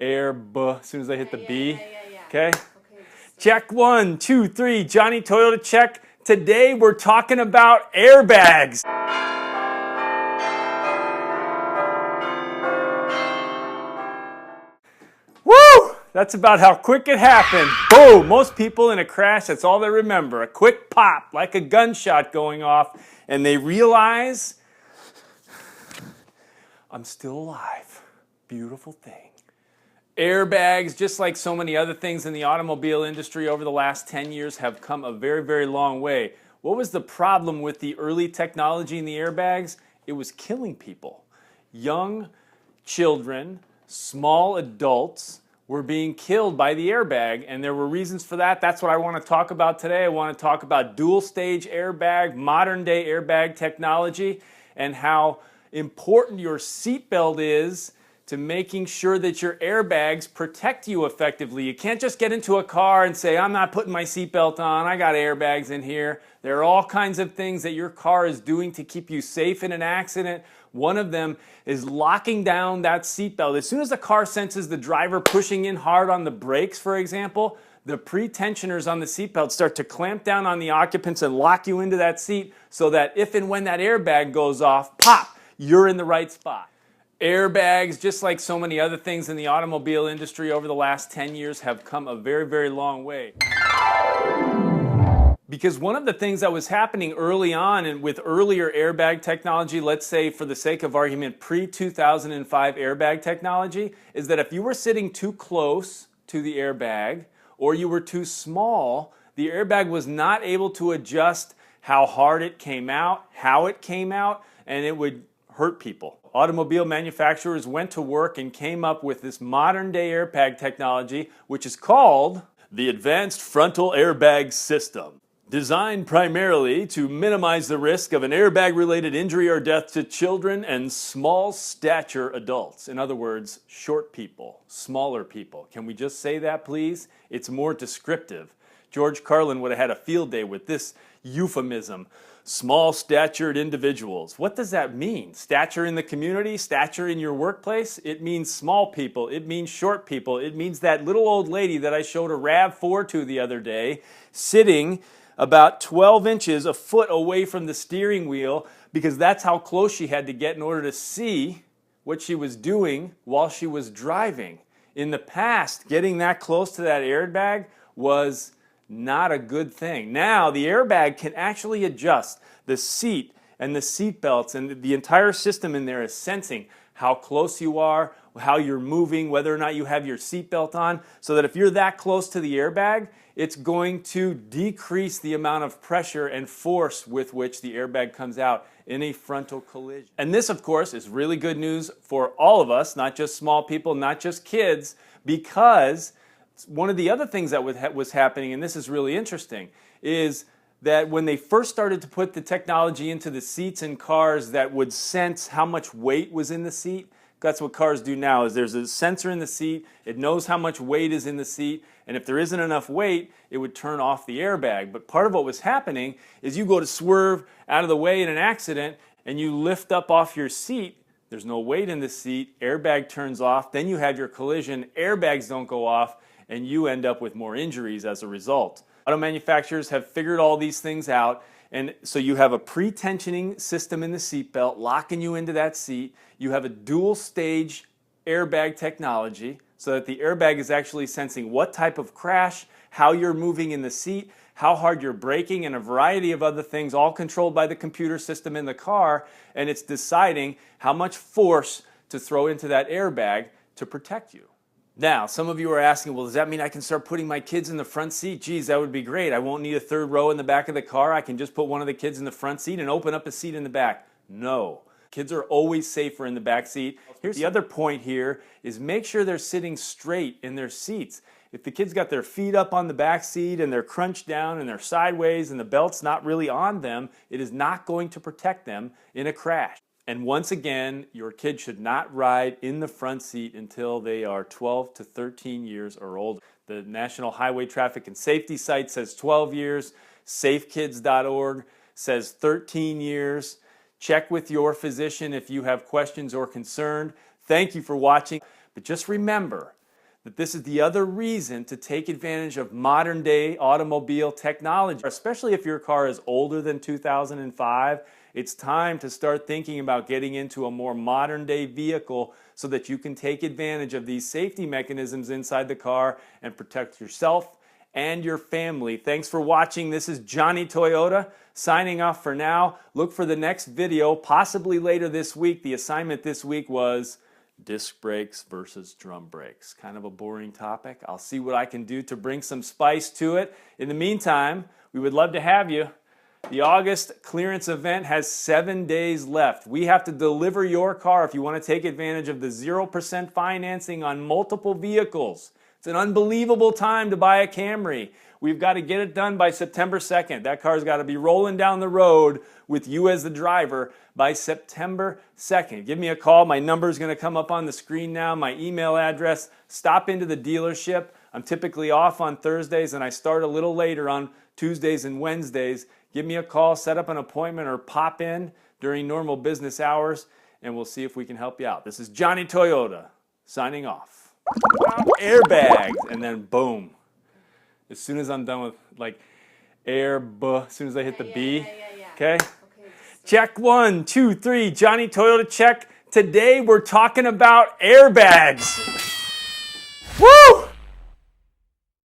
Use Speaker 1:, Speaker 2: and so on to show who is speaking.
Speaker 1: As soon as I hit the B.
Speaker 2: Yeah.
Speaker 1: Okay?
Speaker 2: Okay.
Speaker 1: Check 1, 2, 3. Johnny Toyota check. Today we're talking about airbags. Woo! That's about how quick it happened. Boom! Most people in a crash, that's all they remember. A quick pop, like a gunshot going off, and they realize, I'm still alive. Beautiful thing. Airbags, just like so many other things in the automobile industry over the last 10 years, have come a very, very long way. What was the problem with the early technology in the airbags? It was killing people. Young children, small adults were being killed by the airbag, and there were reasons for that. That's what I want to talk about today. I want to talk about dual stage airbag, modern day airbag technology, and how important your seatbelt is to making sure that your airbags protect you effectively. You can't just get into a car and say, I'm not putting my seatbelt on, I got airbags in here. There are all kinds of things that your car is doing to keep you safe in an accident. One of them is locking down that seatbelt. As soon as the car senses the driver pushing in hard on the brakes, for example, the pre-tensioners on the seatbelt start to clamp down on the occupants and lock you into that seat so that if and when that airbag goes off, pop, you're in the right spot. Airbags, just like so many other things in the automobile industry over the last 10 years, have come a very, very long way. Because one of the things that was happening early on and with earlier airbag technology, let's say for the sake of argument pre-2005 airbag technology, is that if you were sitting too close to the airbag or you were too small, the airbag was not able to adjust how hard it came out, how it came out, and it would hurt people. Automobile manufacturers went to work and came up with this modern day airbag technology, which is called the Advanced Frontal Airbag System. Designed primarily to minimize the risk of an airbag-related injury or death to children and small stature adults. In other words, short people, smaller people. Can we just say that, please? It's more descriptive. George Carlin would have had a field day with this euphemism. Small-statured individuals. What does that mean? Stature in the community? Stature in your workplace? It means small people. It means short people. It means that little old lady that I showed a RAV4 to the other day, sitting about 12 inches, a foot away from the steering wheel, because that's how close she had to get in order to see what she was doing while she was driving. In the past, getting that close to that airbag was not a good thing. Now, the airbag can actually adjust the seat and the seat belts, and the entire system in there is sensing how close you are, how you're moving, whether or not you have your seatbelt on, so that if you're that close to the airbag, it's going to decrease the amount of pressure and force with which the airbag comes out in a frontal collision. And this, of course, is really good news for all of us, not just small people, not just kids, because one of the other things that was happening, and this is really interesting, is that when they first started to put the technology into the seats in cars that would sense how much weight was in the seat, that's what cars do now, is there's a sensor in the seat, it knows how much weight is in the seat, and if there isn't enough weight, it would turn off the airbag. But part of what was happening is you go to swerve out of the way in an accident, and you lift up off your seat, there's no weight in the seat, airbag turns off, then you have your collision, airbags don't go off, and you end up with more injuries as a result. Auto manufacturers have figured all these things out, and so you have a pre-tensioning system in the seatbelt locking you into that seat. You have a dual stage airbag technology so that the airbag is actually sensing what type of crash, how you're moving in the seat, how hard you're braking, and a variety of other things, all controlled by the computer system in the car, and it's deciding how much force to throw into that airbag to protect you. Now, some of you are asking, well, does that mean I can start putting my kids in the front seat? Geez, that would be great. I won't need a third row in the back of the car. I can just put one of the kids in the front seat and open up a seat in the back. No. Kids are always safer in the back seat. Here's the other point here is make sure they're sitting straight in their seats. If the kids got their feet up on the back seat and they're crunched down and they're sideways and the belt's not really on them, it is not going to protect them in a crash. And once again, your kid should not ride in the front seat until they are 12 to 13 years or older. The National Highway Traffic and Safety site says 12 years. Safekids.org says 13 years. Check with your physician if you have questions or concern. Thank you for watching. But just remember, that this is the other reason to take advantage of modern day automobile technology. Especially if your car is older than 2005, it's time to start thinking about getting into a more modern day vehicle so that you can take advantage of these safety mechanisms inside the car and protect yourself and your family. Thanks for watching. This is Johnny Toyota signing off for now. Look for the next video, possibly later this week. The assignment this week was disc brakes versus drum brakes. Kind of a boring topic. I'll see what I can do to bring some spice to it. In the meantime, we would love to have you. The August clearance event has 7 days left. We have to deliver your car if you want to take advantage of the 0% financing on multiple vehicles. It's an unbelievable time to buy a Camry. We've got to get it done by September 2nd. That car's got to be rolling down the road with you as the driver by September 2nd. Give me a call. My number is going to come up on the screen now. My email address. Stop into the dealership. I'm typically off on Thursdays and I start a little later on Tuesdays and Wednesdays. Give me a call, set up an appointment, or pop in during normal business hours, and we'll see if we can help you out. This is Johnny Toyota signing off. Airbags, and then boom. As soon as I'm done with like as soon as I hit the B, okay? Check 1, 2, 3, Johnny Toyota check. Today we're talking about airbags. Woo!